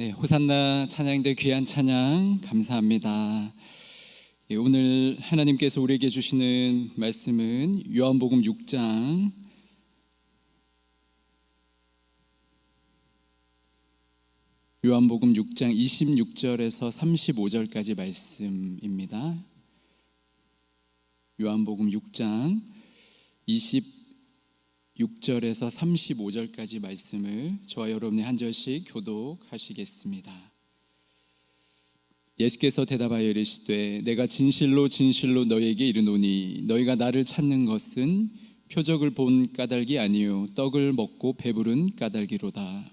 네, 호산나 찬양대 귀한 찬양 감사합니다. 오늘 하나님께서 우리에게 주시는 말씀은 요한복음 6장 26절에서 35절까지 말씀입니다. 요한복음 6장 26절에서 35절까지 말씀을 저와 여러분이 한 절씩 교독하시겠습니다. 예수께서 대답하여 이르시되 내가 진실로 진실로 너희에게 이르노니 너희가 나를 찾는 것은 표적을 본 까닭이 아니요 떡을 먹고 배부른 까닭이로다.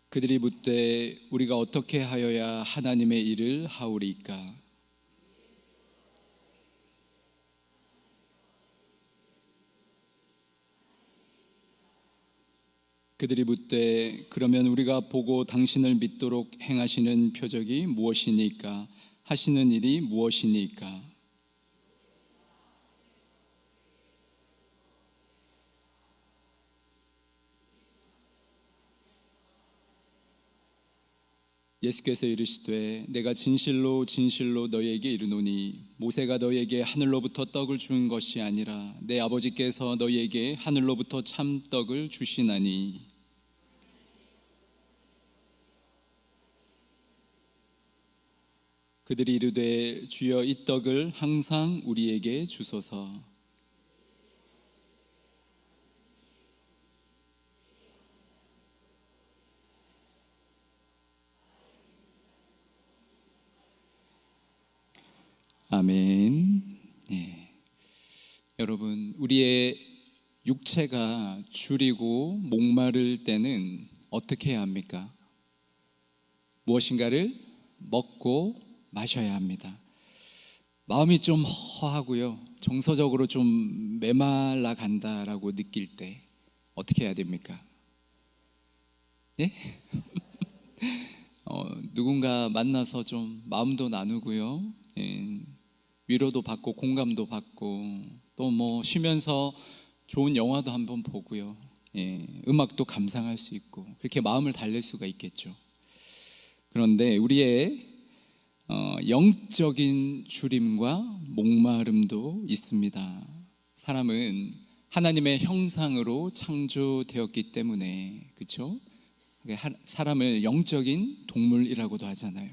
그들이 묻되 우리가 어떻게 하여야 하나님의 일을 하오리까? 그들이 묻되 그러면 우리가 보고 당신을 믿도록 행하시는 표적이 무엇이니까? 하시는 일이 무엇이니까? 예수께서 이르시되 내가 진실로 진실로 너희에게 이르노니 모세가 너희에게 하늘로부터 떡을 준 것이 아니라 내 아버지께서 너희에게 하늘로부터 참 떡을 주시나니. 그들이 이르되 주여 이 떡을 항상 우리에게 주소서. 아멘. 네. 여러분, 우리의 육체가 줄이고 목마를 때는 어떻게 해야 합니까? 무엇인가를 먹고 마셔야 합니다. 마음이 좀 허하고요, 정서적으로 좀 메말라 간다라고 느낄 때 어떻게 해야 됩니까? 예? 누군가 만나서 좀 마음도 나누고요, 위로도 받고 공감도 받고 또 뭐 쉬면서 좋은 영화도 한번 보고요, 음악도 감상할 수 있고 그렇게 마음을 달랠 수가 있겠죠. 그런데 우리의 영적인 주림과 목마름도 있습니다. 사람은 하나님의 형상으로 창조되었기 때문에, 그렇죠? 사람을 영적인 동물이라고도 하잖아요.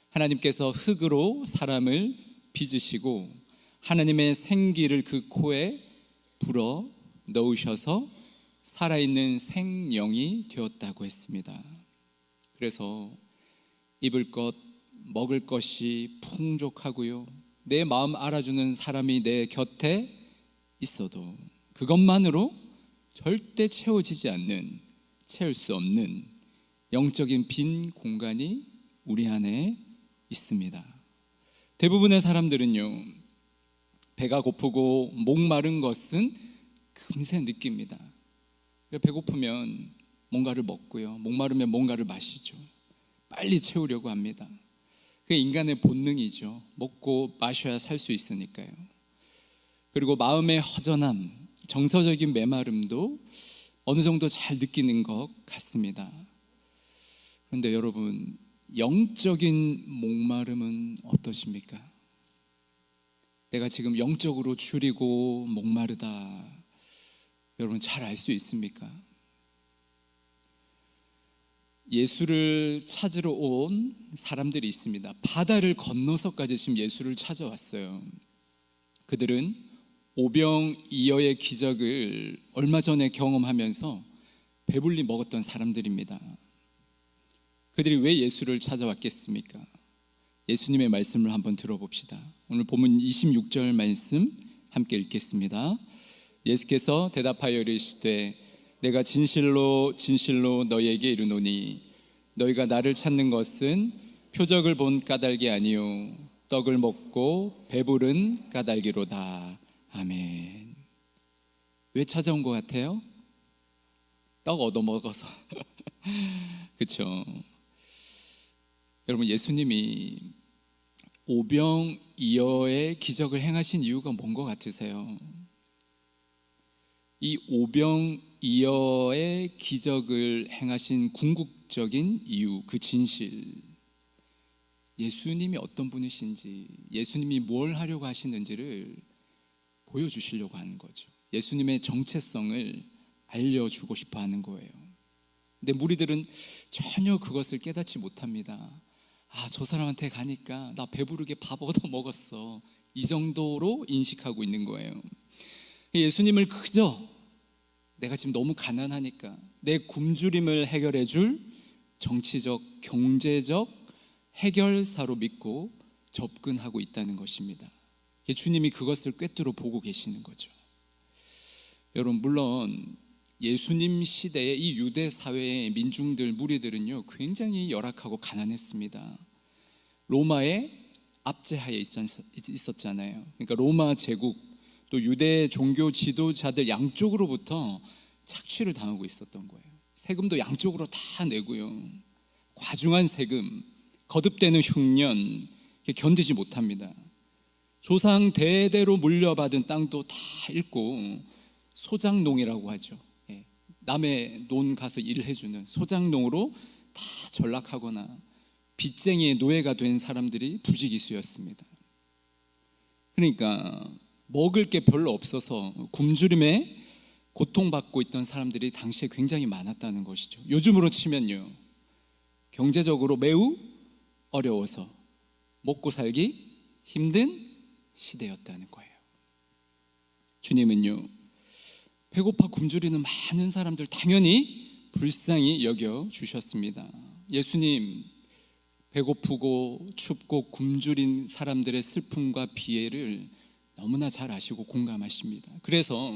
하나님께서 흙으로 사람을 빚으시고 하나님의 생기를 그 코에 불어 넣으셔서 살아있는 생명이 되었다고 했습니다. 그래서 입을 것, 먹을 것이 풍족하고요, 내 마음 알아주는 사람이 내 곁에 있어도 그것만으로 절대 채워지지 않는, 채울 수 없는 영적인 빈 공간이 우리 안에 있습니다. 대부분의 사람들은요, 배가 고프고 목마른 것은 금세 느낍니다. 배고프면 뭔가를 먹고요, 목마르면 뭔가를 마시죠. 빨리 채우려고 합니다. 그게 인간의 본능이죠. 먹고 마셔야 살 수 있으니까요. 그리고 마음의 허전함, 정서적인 메마름도 어느 정도 잘 느끼는 것 같습니다. 그런데 여러분, 영적인 목마름은 어떠십니까? 내가 지금 영적으로 줄이고 목마르다, 여러분 잘 알 수 있습니까? 예수를 찾으러 온 사람들이 있습니다. 바다를 건너서까지 지금 예수를 찾아왔어요. 그들은 오병이어의 기적을 얼마 전에 경험하면서 배불리 먹었던 사람들입니다. 그들이 왜 예수를 찾아왔겠습니까? 예수님의 말씀을 한번 들어봅시다. 오늘 본문 26절 말씀 함께 읽겠습니다. 예수께서 대답하여 이르시되 내가 진실로 진실로 너희에게 이르노니 너희가 나를 찾는 것은 표적을 본 까닭이 아니요 떡을 먹고 배부른 까닭이로다. 아멘. 왜 찾아온 것 같아요? 떡 얻어먹어서 그렇죠. 여러분, 예수님이 오병이어의 기적을 행하신 이유가 뭔 것 같으세요? 이 오병이어의 기적을 행하신 궁극적인 이유, 그 진실, 예수님이 어떤 분이신지, 예수님이 뭘 하려고 하시는지를 보여주시려고 하는 거죠. 예수님의 정체성을 알려주고 싶어 하는 거예요. 근데 무리들은 전혀 그것을 깨닫지 못합니다. 저 사람한테 가니까 나 배부르게 밥 얻어 먹었어, 이 정도로 인식하고 있는 거예요. 예수님을 그저 내가 지금 너무 가난하니까 내 굶주림을 해결해 줄 정치적, 경제적 해결사로 믿고 접근하고 있다는 것입니다. 주님이 그것을 꿰뚫어 보고 계시는 거죠. 여러분, 물론 예수님 시대의 이 유대 사회의 민중들, 무리들은요, 굉장히 열악하고 가난했습니다. 로마의 압제하에 있었잖아요. 그러니까 로마 제국, 또 유대 종교 지도자들 양쪽으로부터 착취를 당하고 있었던 거예요. 세금도 양쪽으로 다 내고요, 과중한 세금, 거듭되는 흉년, 견디지 못합니다. 조상 대대로 물려받은 땅도 다 잃고 소장농이라고 하죠. 남의 논 가서 일해주는 소장농으로 다 전락하거나 빚쟁이의 노예가 된 사람들이 부지기수였습니다. 그러니까 먹을 게 별로 없어서 굶주림에 고통받고 있던 사람들이 당시에 굉장히 많았다는 것이죠. 요즘으로 치면요, 경제적으로 매우 어려워서 먹고 살기 힘든 시대였다는 거예요. 주님은요, 배고파 굶주리는 많은 사람들 당연히 불쌍히 여겨 주셨습니다. 예수님, 배고프고 춥고 굶주린 사람들의 슬픔과 비애를 너무나 잘 아시고 공감하십니다. 그래서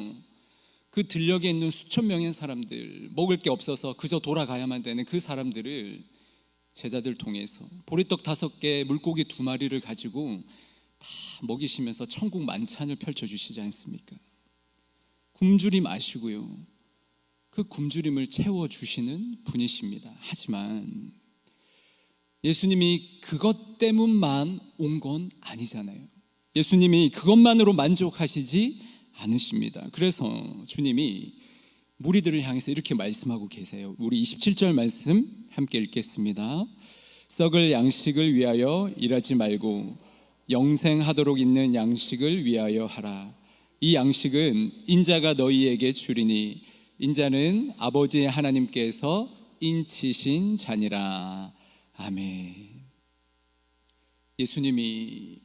그 들녘에 있는 수천 명의 사람들, 먹을 게 없어서 그저 돌아가야만 되는 그 사람들을 제자들 통해서 보리떡 5개, 물고기 2마리를 가지고 다 먹이시면서 천국 만찬을 펼쳐주시지 않습니까? 굶주림 아시고요, 그 굶주림을 채워주시는 분이십니다. 하지만 예수님이 그것 때문만 온 건 아니잖아요. 예수님이 그것만으로 만족하시지 않으십니다. 그래서 주님이 무리들을 향해서 이렇게 말씀하고 계세요. 우리 27절 말씀 함께 읽겠습니다. 썩을 양식을 위하여 일하지 말고 영생하도록 있는 양식을 위하여 하라. 이 양식은 인자가 너희에게 주리니 인자는 아버지 하나님께서 인치신 자니라. 아멘. 예수님이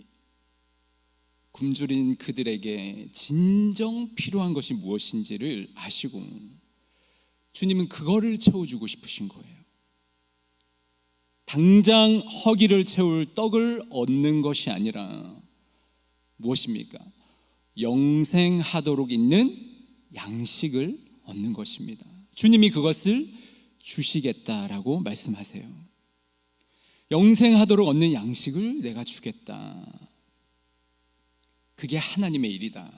굶주린 그들에게 진정 필요한 것이 무엇인지를 아시고 주님은 그거를 채워주고 싶으신 거예요. 당장 허기를 채울 떡을 얻는 것이 아니라 무엇입니까? 영생하도록 있는 양식을 얻는 것입니다. 주님이 그것을 주시겠다라고 말씀하세요. 영생하도록 얻는 양식을 내가 주겠다. 그게 하나님의 일이다.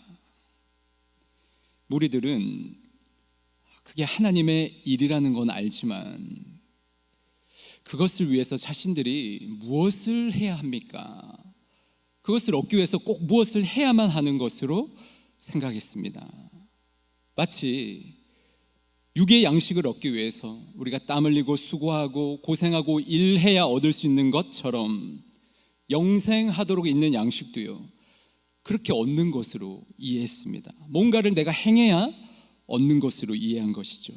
무리들은 그게 하나님의 일이라는 건 알지만 그것을 위해서 자신들이 무엇을 해야 합니까? 그것을 얻기 위해서 꼭 무엇을 해야만 하는 것으로 생각했습니다. 마치 육의 양식을 얻기 위해서 우리가 땀 흘리고 수고하고 고생하고 일해야 얻을 수 있는 것처럼 영생하도록 있는 양식도요, 그렇게 얻는 것으로 이해했습니다. 뭔가를 내가 행해야 얻는 것으로 이해한 것이죠.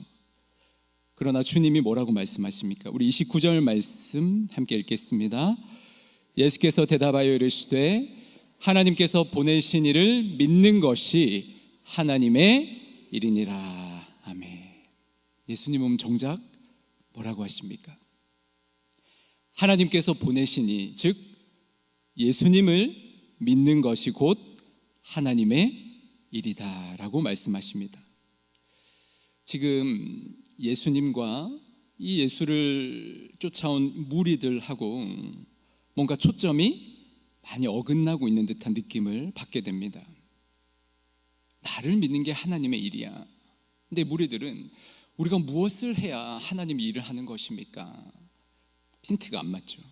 그러나 주님이 뭐라고 말씀하십니까? 우리 29절 말씀 함께 읽겠습니다. 예수께서 대답하여 이르시되 하나님께서 보내신 이를 믿는 것이 하나님의 일이니라. 아멘. 예수님은 정작 뭐라고 하십니까? 하나님께서 보내신 이, 즉 예수님을 믿는 것이 곧 하나님의 일이다라고 말씀하십니다. 지금 예수님과 이 예수를 쫓아온 무리들하고 뭔가 초점이 많이 어긋나고 있는 듯한 느낌을 받게 됩니다. 나를 믿는 게 하나님의 일이야. 근데 무리들은 우리가 무엇을 해야 하나님이 일을 하는 것입니까? 힌트가 안 맞죠.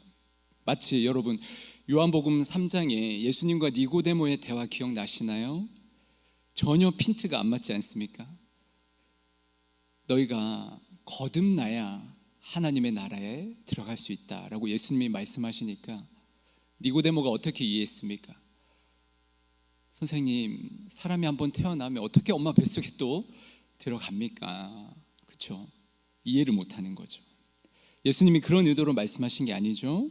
마치 여러분 요한복음 3장에 예수님과 니고데모의 대화 기억나시나요? 전혀 핀트가 안 맞지 않습니까? 너희가 거듭나야 하나님의 나라에 들어갈 수 있다라고 예수님이 말씀하시니까 니고데모가 어떻게 이해했습니까? 선생님, 사람이 한번 태어나면 어떻게 엄마 뱃속에 또 들어갑니까? 그렇죠? 이해를 못하는 거죠. 예수님이 그런 의도로 말씀하신 게 아니죠.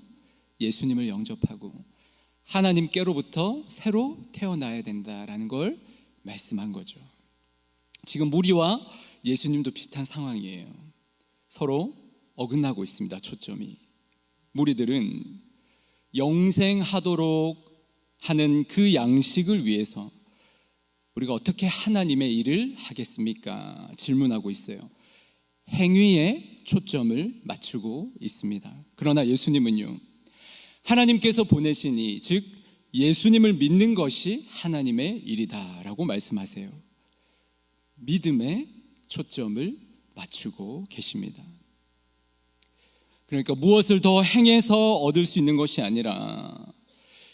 예수님을 영접하고 하나님께로부터 새로 태어나야 된다라는 걸 말씀한 거죠. 지금 무리와 예수님도 비슷한 상황이에요. 서로 어긋나고 있습니다. 초점이. 무리들은 영생하도록 하는 그 양식을 위해서 우리가 어떻게 하나님의 일을 하겠습니까? 질문하고 있어요. 행위에 초점을 맞추고 있습니다. 그러나 예수님은요, 하나님께서 보내시니 즉 예수님을 믿는 것이 하나님의 일이다라고 말씀하세요. 믿음에 초점을 맞추고 계십니다. 그러니까 무엇을 더 행해서 얻을 수 있는 것이 아니라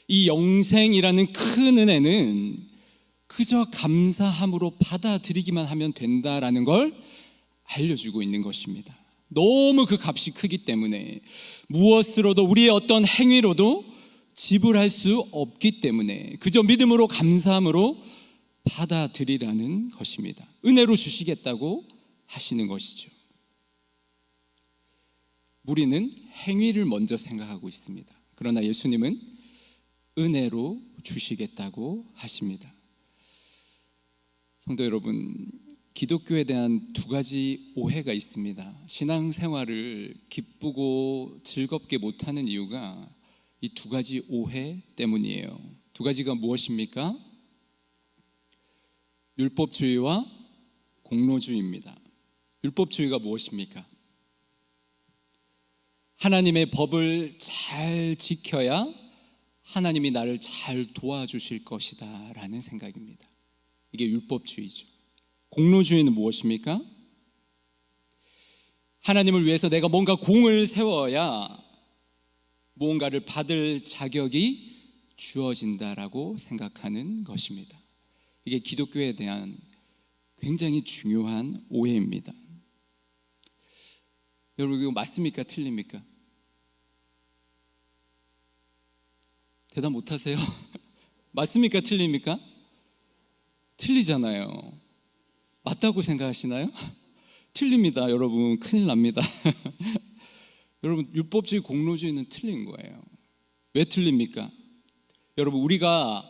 이 영생이라는 큰 은혜는 그저 감사함으로 받아들이기만 하면 된다라는 걸 알려주고 있는 것입니다. 너무 그 값이 크기 때문에 무엇으로도 우리의 어떤 행위로도 지불할 수 없기 때문에 그저 믿음으로 감사함으로 받아들이라는 것입니다. 은혜로 주시겠다고 하시는 것이죠. 우리는 행위를 먼저 생각하고 있습니다. 그러나 예수님은 은혜로 주시겠다고 하십니다. 성도 여러분, 기독교에 대한 두 가지 오해가 있습니다. 신앙생활을 기쁘고 즐겁게 못하는 이유가 이 두 가지 오해 때문이에요. 두 가지가 무엇입니까? 율법주의와 공로주의입니다. 율법주의가 무엇입니까? 하나님의 법을 잘 지켜야 하나님이 나를 잘 도와주실 것이다 라는 생각입니다. 이게 율법주의죠. 공로주의는 무엇입니까? 하나님을 위해서 내가 뭔가 공을 세워야 무언가를 받을 자격이 주어진다라고 생각하는 것입니다. 이게 기독교에 대한 굉장히 중요한 오해입니다. 여러분, 이거 맞습니까? 틀립니까? 대답 못하세요? 맞습니까? 틀립니까? 틀리잖아요. 맞다고 생각하시나요? 틀립니다. 여러분, 큰일 납니다. 여러분, 율법주의, 공로주의는 틀린 거예요. 왜 틀립니까? 여러분, 우리가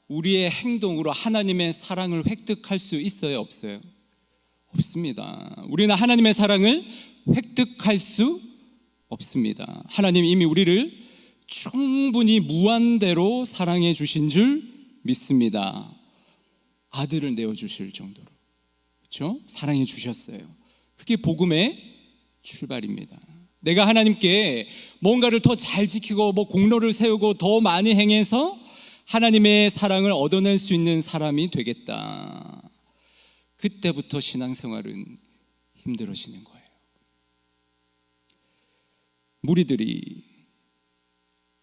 우리의 행동으로 하나님의 사랑을 획득할 수 있어요? 없어요? 없습니다. 우리는 하나님의 사랑을 획득할 수 없습니다. 하나님 이미 우리를 충분히 무한대로 사랑해 주신 줄 믿습니다. 아들을 내어주실 정도로, 그렇죠? 사랑해 주셨어요. 그게 복음의 출발입니다. 내가 하나님께 뭔가를 더 잘 지키고 공로를 세우고 더 많이 행해서 하나님의 사랑을 얻어낼 수 있는 사람이 되겠다. 그때부터 신앙생활은 힘들어지는 거예요. 무리들이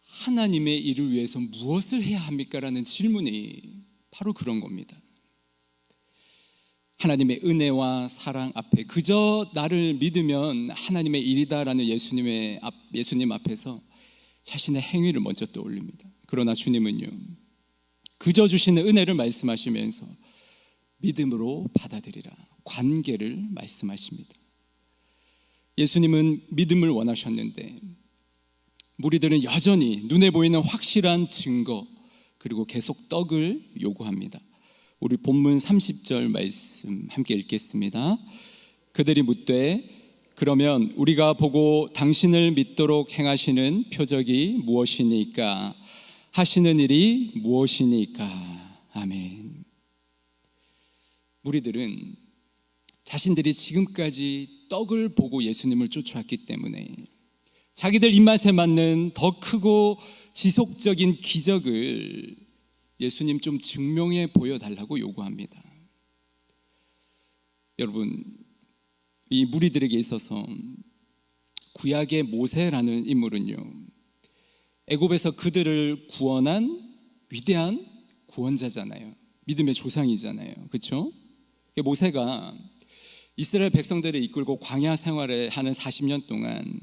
하나님의 일을 위해서 무엇을 해야 합니까? 라는 질문이 바로 그런 겁니다. 하나님의 은혜와 사랑 앞에 그저 나를 믿으면 하나님의 일이다라는 예수님 앞에서 자신의 행위를 먼저 떠올립니다. 그러나 주님은요, 그저 주시는 은혜를 말씀하시면서 믿음으로 받아들이라, 관계를 말씀하십니다. 예수님은 믿음을 원하셨는데 무리들은 여전히 눈에 보이는 확실한 증거 그리고 계속 떡을 요구합니다. 우리 본문 30절 말씀 함께 읽겠습니다. 그들이 묻되 그러면 우리가 보고 당신을 믿도록 행하시는 표적이 무엇이니까? 하시는 일이 무엇이니까? 아멘. 무리들은 자신들이 지금까지 떡을 보고 예수님을 쫓아왔기 때문에 자기들 입맛에 맞는 더 크고 지속적인 기적을 예수님 좀 증명해 보여달라고 요구합니다. 여러분, 이 무리들에게 있어서 구약의 모세라는 인물은요, 애굽에서 그들을 구원한 위대한 구원자잖아요. 믿음의 조상이잖아요. 그렇죠? 모세가 이스라엘 백성들을 이끌고 광야 생활을 하는 40년 동안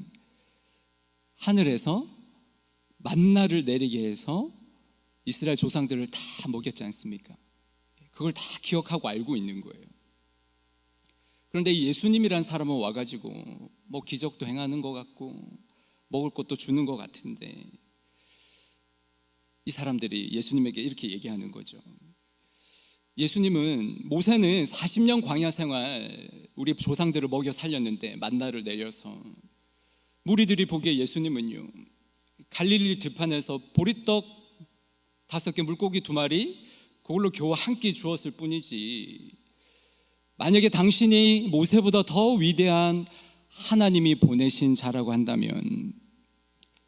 하늘에서 만나를 내리게 해서 이스라엘 조상들을 다 먹였지 않습니까? 그걸 다 기억하고 알고 있는 거예요. 그런데 이 예수님이란 사람은 와가지고 뭐 기적도 행하는 것 같고 먹을 것도 주는 것 같은데, 이 사람들이 예수님에게 이렇게 얘기하는 거죠. 모세는 40년 광야 생활 우리 조상들을 먹여 살렸는데 만나를 내려서, 무리들이 보기에 예수님은요 갈릴리 들판에서 보리떡 5개 물고기 2마리 그걸로 겨우 한 끼 주었을 뿐이지, 만약에 당신이 모세보다 더 위대한 하나님이 보내신 자라고 한다면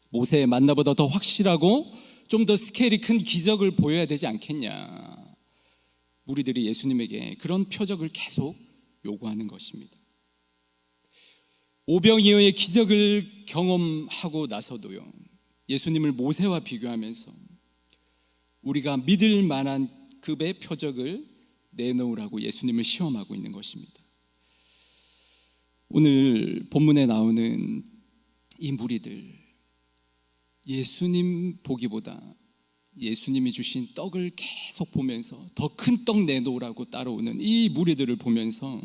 모세의 만나보다 더 확실하고 좀 더 스케일이 큰 기적을 보여야 되지 않겠냐. 무리들이 예수님에게 그런 표적을 계속 요구하는 것입니다. 오병이어의 기적을 경험하고 나서도요, 예수님을 모세와 비교하면서 우리가 믿을 만한 급의 표적을 내놓으라고 예수님을 시험하고 있는 것입니다. 오늘 본문에 나오는 이 무리들, 예수님 보기보다 예수님이 주신 떡을 계속 보면서 더 큰 떡 내놓으라고 따라오는 이 무리들을 보면서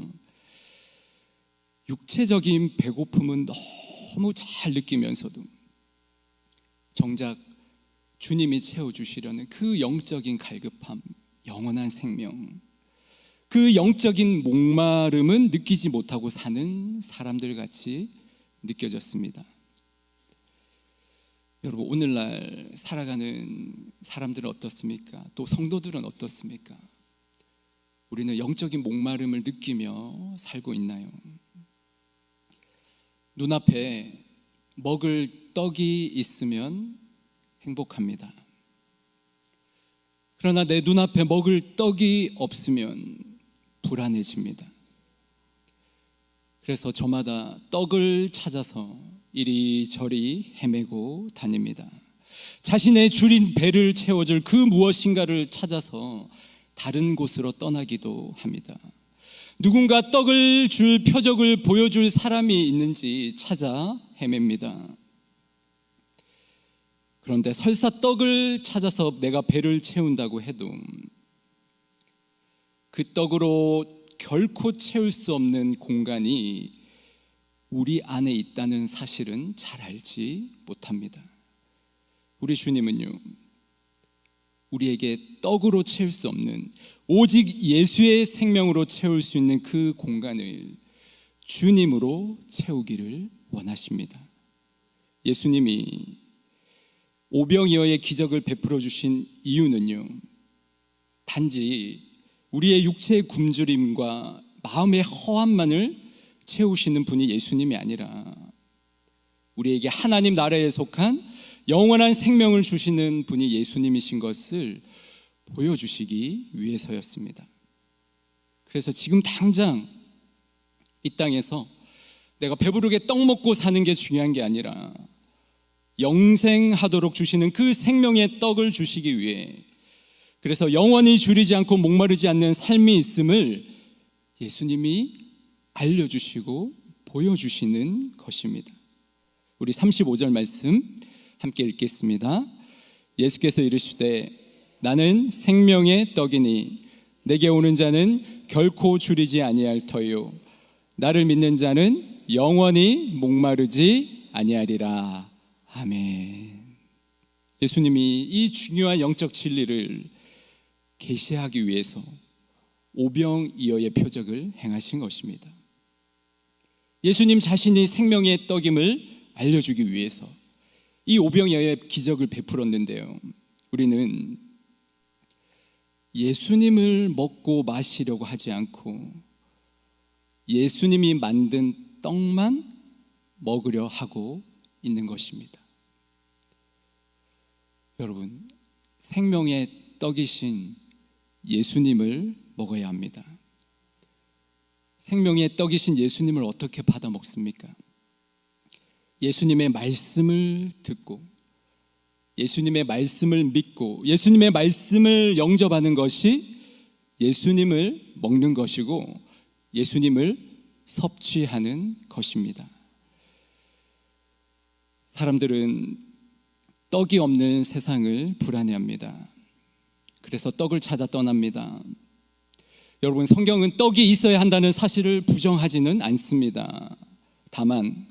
육체적인 배고픔은 너무 잘 느끼면서도 정작 주님이 채워주시려는 그 영적인 갈급함, 영원한 생명, 그 영적인 목마름은 느끼지 못하고 사는 사람들 같이 느껴졌습니다. 여러분, 오늘날 살아가는 사람들은 어떻습니까? 또 성도들은 어떻습니까? 우리는 영적인 목마름을 느끼며 살고 있나요? 눈앞에 먹을 떡이 있으면 행복합니다. 그러나 내 눈앞에 먹을 떡이 없으면 불안해집니다. 그래서 저마다 떡을 찾아서 이리저리 헤매고 다닙니다. 자신의 줄인 배를 채워줄 그 무엇인가를 찾아서 다른 곳으로 떠나기도 합니다. 누군가 떡을 줄 표적을 보여줄 사람이 있는지 찾아 헤맵니다. 그런데 설사 떡을 찾아서 내가 배를 채운다고 해도 그 떡으로 결코 채울 수 없는 공간이 우리 안에 있다는 사실은 잘 알지 못합니다. 우리 주님은요, 우리에게 떡으로 채울 수 없는, 오직 예수의 생명으로 채울 수 있는 그 공간을 주님으로 채우기를 원하십니다. 예수님이 오병이어의 기적을 베풀어 주신 이유는요, 단지 우리의 육체의 굶주림과 마음의 허함만을 채우시는 분이 예수님이 아니라 우리에게 하나님 나라에 속한 영원한 생명을 주시는 분이 예수님이신 것을 보여주시기 위해서였습니다. 그래서 지금 당장 이 땅에서 내가 배부르게 떡 먹고 사는 게 중요한 게 아니라 영생하도록 주시는 그 생명의 떡을 주시기 위해, 그래서 영원히 줄이지 않고 목마르지 않는 삶이 있음을 예수님이 알려주시고 보여주시는 것입니다. 우리 35절 말씀 함께 읽겠습니다. 예수께서 이르시되 나는 생명의 떡이니 내게 오는 자는 결코 줄이지 아니할 터요 나를 믿는 자는 영원히 목마르지 아니하리라. 아멘. 예수님이 이 중요한 영적 진리를 계시하기 위해서 오병이어의 표적을 행하신 것입니다. 예수님 자신이 생명의 떡임을 알려주기 위해서 이 오병이어의 기적을 베풀었는데요, 우리는 예수님을 먹고 마시려고 하지 않고 예수님이 만든 떡만 먹으려 하고 있는 것입니다. 여러분, 생명의 떡이신 예수님을 먹어야 합니다. 생명의 떡이신 예수님을 어떻게 받아 먹습니까? 예수님의 말씀을 듣고 예수님의 말씀을 믿고 예수님의 말씀을 영접하는 것이 예수님을 먹는 것이고 예수님을 섭취하는 것입니다. 사람들은 떡이 없는 세상을 불안해합니다. 그래서 떡을 찾아 떠납니다. 여러분, 성경은 떡이 있어야 한다는 사실을 부정하지는 않습니다. 다만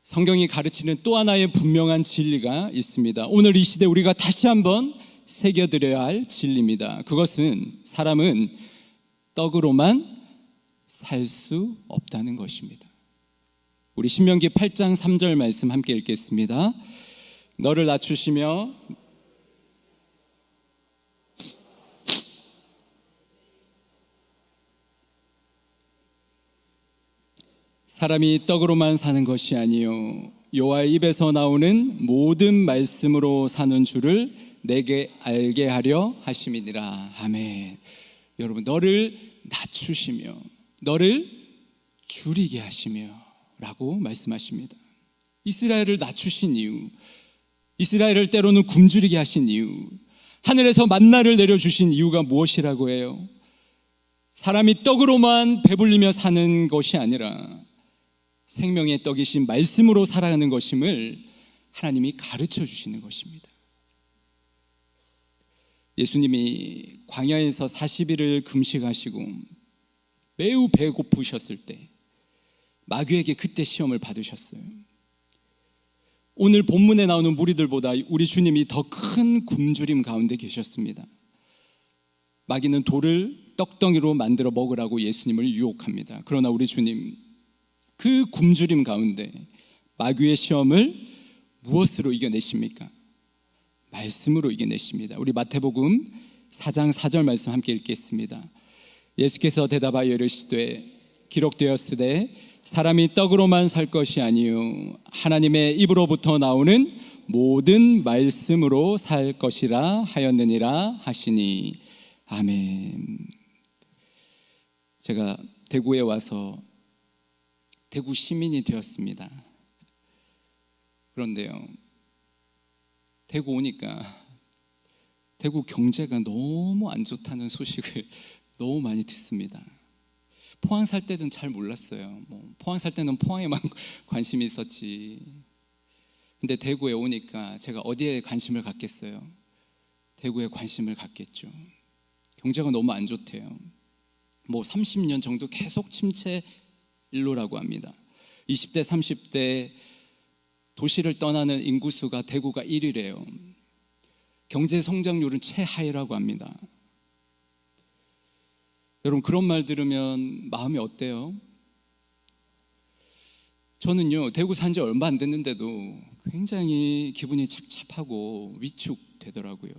성경이 가르치는 또 하나의 분명한 진리가 있습니다. 오늘 이 시대 우리가 다시 한번 새겨드려야 할 진리입니다. 그것은 사람은 떡으로만 살 수 없다는 것입니다. 우리 신명기 8장 3절 말씀 함께 읽겠습니다. 너를 낮추시며 사람이 떡으로만 사는 것이 아니요 여호와의 입에서 나오는 모든 말씀으로 사는 줄을 내게 알게 하려 하심이니라. 아멘. 여러분, 너를 낮추시며 너를 줄이게 하시며 라고 말씀하십니다. 이스라엘을 낮추신 이유, 이스라엘을 때로는 굶주리게 하신 이유, 하늘에서 만나를 내려주신 이유가 무엇이라고 해요? 사람이 떡으로만 배불리며 사는 것이 아니라 생명의 떡이신 말씀으로 살아가는 것임을 하나님이 가르쳐 주시는 것입니다. 예수님이 광야에서 40일을 금식하시고 매우 배고프셨을 때 마귀에게 그때 시험을 받으셨어요. 오늘 본문에 나오는 무리들보다 우리 주님이 더 큰 굶주림 가운데 계셨습니다. 마귀는 돌을 떡덩이로 만들어 먹으라고 예수님을 유혹합니다. 그러나 우리 주님 그 굶주림 가운데 마귀의 시험을 무엇으로 이겨내십니까? 말씀으로 이겨내십니다. 우리 마태복음 4장 4절 말씀 함께 읽겠습니다. 예수께서 대답하여 이르시되 기록되었으되 사람이 떡으로만 살 것이 아니요 하나님의 입으로부터 나오는 모든 말씀으로 살 것이라 하였느니라 하시니. 아멘. 제가 대구에 와서 대구 시민이 되었습니다. 그런데요, 대구 오니까 대구 경제가 너무 안 좋다는 소식을 너무 많이 듣습니다. 포항 살 때는 잘 몰랐어요. 포항 살 때는 포항에만 관심이 있었지. 근데 대구에 오니까 제가 어디에 관심을 갖겠어요? 대구에 관심을 갖겠죠. 경제가 너무 안 좋대요. 30년 정도 계속 침체 일로라고 합니다. 20대 30대 도시를 떠나는 인구수가 대구가 1위래요. 경제 성장률은 최하위라고 합니다. 여러분, 그런 말 들으면 마음이 어때요? 저는요, 대구 산 지 얼마 안 됐는데도 굉장히 기분이 착잡하고 위축되더라고요.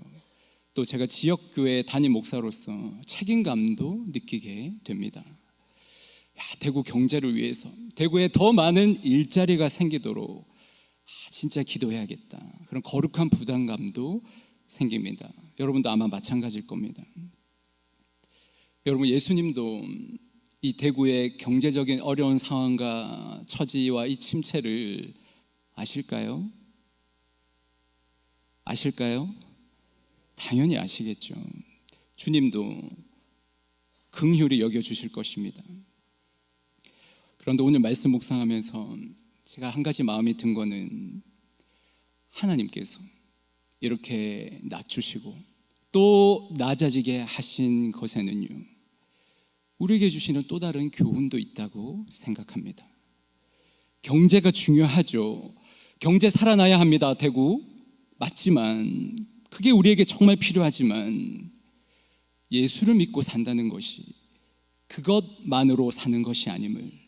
또 제가 지역교회 담임 목사로서 책임감도 느끼게 됩니다. 대구 경제를 위해서, 대구에 더 많은 일자리가 생기도록 진짜 기도해야겠다, 그런 거룩한 부담감도 생깁니다. 여러분도 아마 마찬가지일 겁니다. 여러분, 예수님도 이 대구의 경제적인 어려운 상황과 처지와 이 침체를 아실까요? 아실까요? 당연히 아시겠죠. 주님도 긍휼히 여겨주실 것입니다. 그런데 오늘 말씀 묵상하면서 제가 한 가지 마음이 든 거는, 하나님께서 이렇게 낮추시고 또 낮아지게 하신 것에는요, 우리에게 주시는 또 다른 교훈도 있다고 생각합니다. 경제가 중요하죠. 경제 살아나야 합니다. 대구 맞지만, 그게 우리에게 정말 필요하지만 예수를 믿고 산다는 것이 그것만으로 사는 것이 아님을,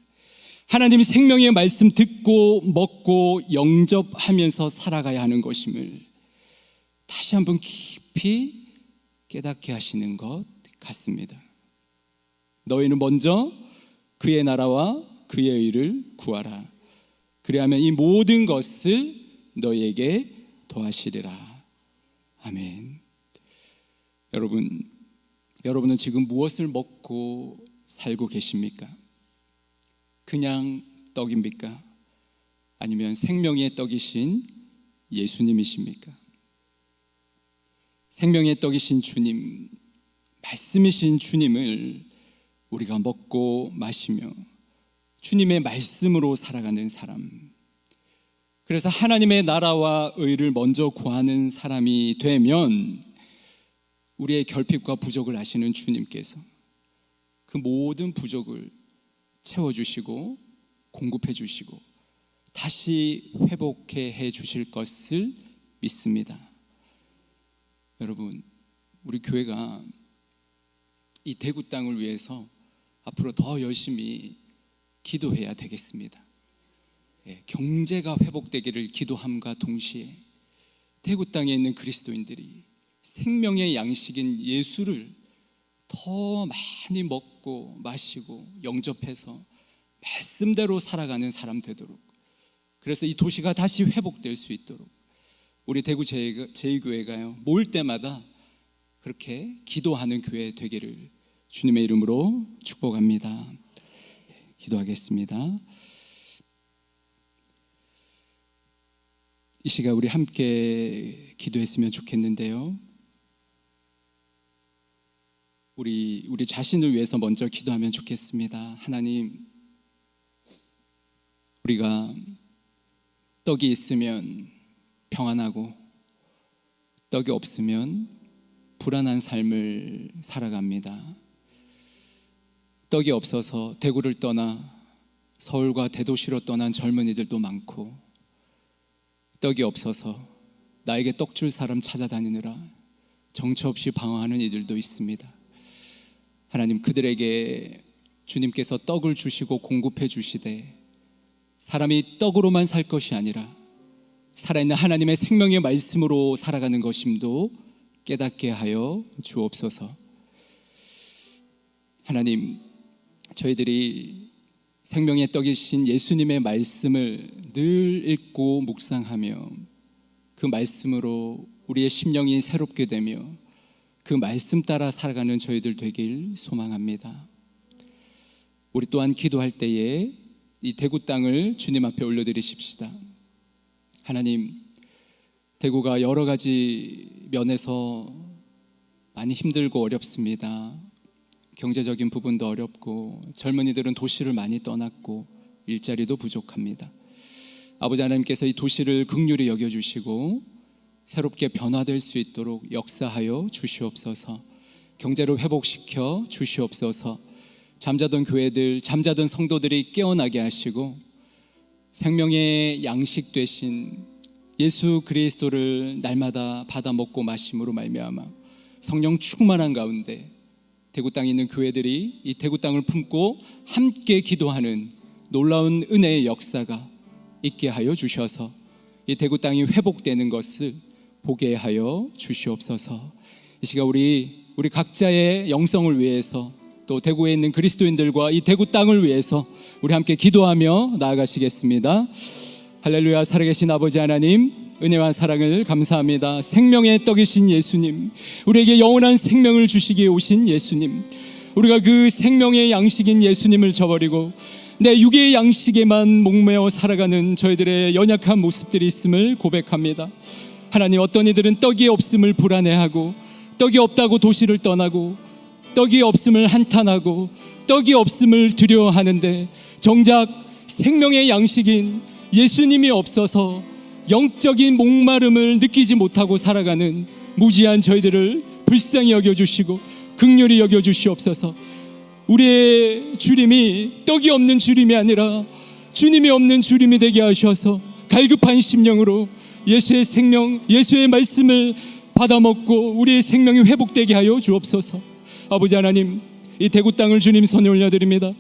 하나님이 생명의 말씀 듣고 먹고 영접하면서 살아가야 하는 것임을 다시 한번 깊이 깨닫게 하시는 것 같습니다. 너희는 먼저 그의 나라와 그의 의를 구하라. 그리하면 이 모든 것을 너희에게 더하시리라. 아멘. 여러분은 지금 무엇을 먹고 살고 계십니까? 그냥 떡입니까? 아니면 생명의 떡이신 예수님이십니까? 생명의 떡이신 주님, 말씀이신 주님을 우리가 먹고 마시며 주님의 말씀으로 살아가는 사람, 그래서 하나님의 나라와 의를 먼저 구하는 사람이 되면 우리의 결핍과 부족을 아시는 주님께서 그 모든 부족을 채워주시고 공급해 주시고 다시 회복해 주실 것을 믿습니다. 여러분, 우리 교회가 이 대구 땅을 위해서 앞으로 더 열심히 기도해야 되겠습니다. 경제가 회복되기를 기도함과 동시에 대구 땅에 있는 그리스도인들이 생명의 양식인 예수를 더 많이 먹고 마시고 영접해서 말씀대로 살아가는 사람 되도록, 그래서 이 도시가 다시 회복될 수 있도록 우리 대구 제2교회가요 모일 때마다 그렇게 기도하는 교회 되기를 주님의 이름으로 축복합니다. 기도하겠습니다. 이 시간 우리 함께 기도했으면 좋겠는데요, 우리 자신을 위해서 먼저 기도하면 좋겠습니다. 하나님, 우리가 떡이 있으면 평안하고 떡이 없으면 불안한 삶을 살아갑니다. 떡이 없어서 대구를 떠나 서울과 대도시로 떠난 젊은이들도 많고, 떡이 없어서 나에게 떡 줄 사람 찾아다니느라 정처 없이 방황하는 이들도 있습니다. 하나님, 그들에게 주님께서 떡을 주시고 공급해 주시되 사람이 떡으로만 살 것이 아니라 살아있는 하나님의 생명의 말씀으로 살아가는 것임도 깨닫게 하여 주옵소서. 하나님, 저희들이 생명의 떡이신 예수님의 말씀을 늘 읽고 묵상하며 그 말씀으로 우리의 심령이 새롭게 되며 그 말씀 따라 살아가는 저희들 되길 소망합니다. 우리 또한 기도할 때에 이 대구 땅을 주님 앞에 올려드리십시다. 하나님, 대구가 여러 가지 면에서 많이 힘들고 어렵습니다. 경제적인 부분도 어렵고 젊은이들은 도시를 많이 떠났고 일자리도 부족합니다. 아버지 하나님께서 이 도시를 긍휼히 여겨주시고 새롭게 변화될 수 있도록 역사하여 주시옵소서. 경제를 회복시켜 주시옵소서. 잠자던 교회들, 잠자던 성도들이 깨어나게 하시고 생명의 양식 되신 예수 그리스도를 날마다 받아 먹고 마심으로 말미암아 성령 충만한 가운데 대구 땅에 있는 교회들이 이 대구 땅을 품고 함께 기도하는 놀라운 은혜의 역사가 있게 하여 주셔서 이 대구 땅이 회복되는 것을 보게 하여 주시옵소서. 이 시간 우리 각자의 영성을 위해서 또 대구에 있는 그리스도인들과 이 대구 땅을 위해서 우리 함께 기도하며 나아가시겠습니다. 할렐루야. 살아계신 아버지 하나님, 은혜와 사랑을 감사합니다. 생명의 떡이신 예수님, 우리에게 영원한 생명을 주시기에 오신 예수님, 우리가 그 생명의 양식인 예수님을 저버리고 내 육의 양식에만 목매어 살아가는 저희들의 연약한 모습들이 있음을 고백합니다. 하나님, 어떤 이들은 떡이 없음을 불안해하고 떡이 없다고 도시를 떠나고 떡이 없음을 한탄하고 떡이 없음을 두려워하는데 정작 생명의 양식인 예수님이 없어서 영적인 목마름을 느끼지 못하고 살아가는 무지한 저희들을 불쌍히 여겨주시고 긍휼히 여겨주시옵소서. 우리의 주님이 떡이 없는 주님이 아니라 주님이 없는 주님이 되게 하셔서 갈급한 심령으로 예수의 생명, 예수의 말씀을 받아먹고 우리의 생명이 회복되게 하여 주옵소서. 아버지 하나님, 이 대구 땅을 주님 손에 올려드립니다.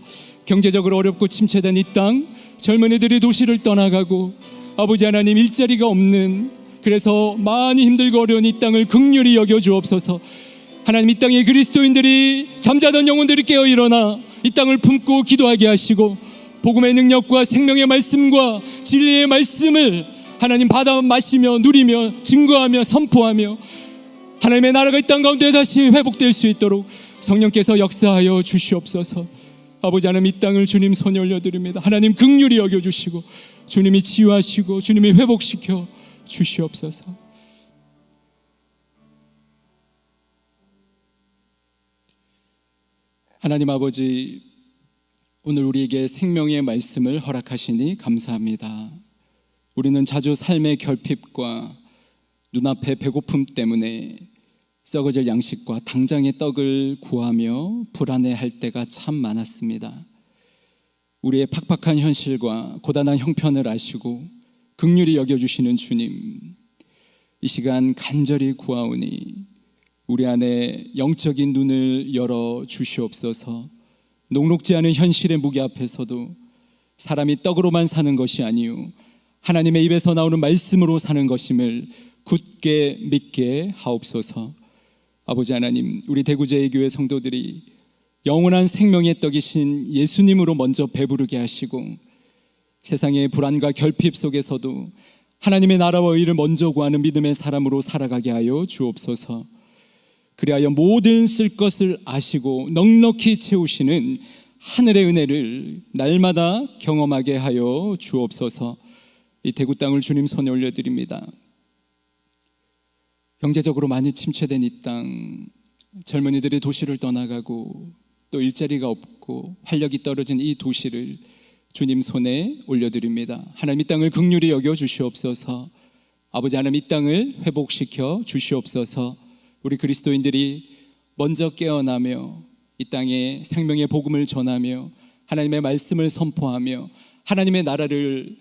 경제적으로 어렵고 침체된 이 땅, 젊은이들이 도시를 떠나가고 아버지 하나님, 일자리가 없는, 그래서 많이 힘들고 어려운 이 땅을 긍휼히 여겨 주옵소서. 하나님, 이 땅에 그리스도인들이, 잠자던 영혼들이 깨어 일어나 이 땅을 품고 기도하게 하시고 복음의 능력과 생명의 말씀과 진리의 말씀을 하나님 받아 마시며 누리며 증거하며 선포하며 하나님의 나라가 이 땅 가운데 다시 회복될 수 있도록 성령께서 역사하여 주시옵소서. 아버지 하나님, 이 땅을 주님 손에 올려드립니다. 하나님, 긍휼히 여겨주시고 주님이 치유하시고 주님이 회복시켜 주시옵소서. 하나님 아버지, 오늘 우리에게 생명의 말씀을 허락하시니 감사합니다. 우리는 자주 삶의 결핍과 눈앞의 배고픔 때문에 썩어질 양식과 당장의 떡을 구하며 불안해할 때가 참 많았습니다. 우리의 팍팍한 현실과 고단한 형편을 아시고 긍휼히 여겨주시는 주님, 이 시간 간절히 구하오니 우리 안에 영적인 눈을 열어 주시옵소서. 녹록지 않은 현실의 무게 앞에서도 사람이 떡으로만 사는 것이 아니요 하나님의 입에서 나오는 말씀으로 사는 것임을 굳게 믿게 하옵소서. 아버지 하나님, 우리 대구제일교회 성도들이 영원한 생명의 떡이신 예수님으로 먼저 배부르게 하시고 세상의 불안과 결핍 속에서도 하나님의 나라와 의를 먼저 구하는 믿음의 사람으로 살아가게 하여 주옵소서. 그리하여 모든 쓸 것을 아시고 넉넉히 채우시는 하늘의 은혜를 날마다 경험하게 하여 주옵소서. 이 대구 땅을 주님 손에 올려드립니다. 경제적으로 많이 침체된 이 땅, 젊은이들이 도시를 떠나가고 또 일자리가 없고 활력이 떨어진 이 도시를 주님 손에 올려드립니다. 하나님, 이 땅을 긍휼히 여겨 주시옵소서. 아버지 하나님, 이 땅을 회복시켜 주시옵소서. 우리 그리스도인들이 먼저 깨어나며 이 땅에 생명의 복음을 전하며 하나님의 말씀을 선포하며 하나님의 나라를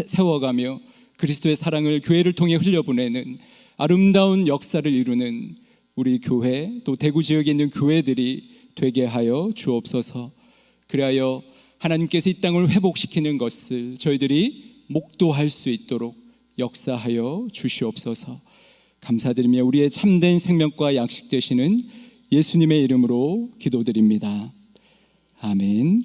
세워가며 그리스도의 사랑을 교회를 통해 흘려보내는 아름다운 역사를 이루는 우리 교회, 또 대구 지역에 있는 교회들이 되게 하여 주옵소서. 그리하여 하나님께서 이 땅을 회복시키는 것을 저희들이 목도할 수 있도록 역사하여 주시옵소서. 감사드리며 우리의 참된 생명과 약식 되시는 예수님의 이름으로 기도드립니다. 아멘.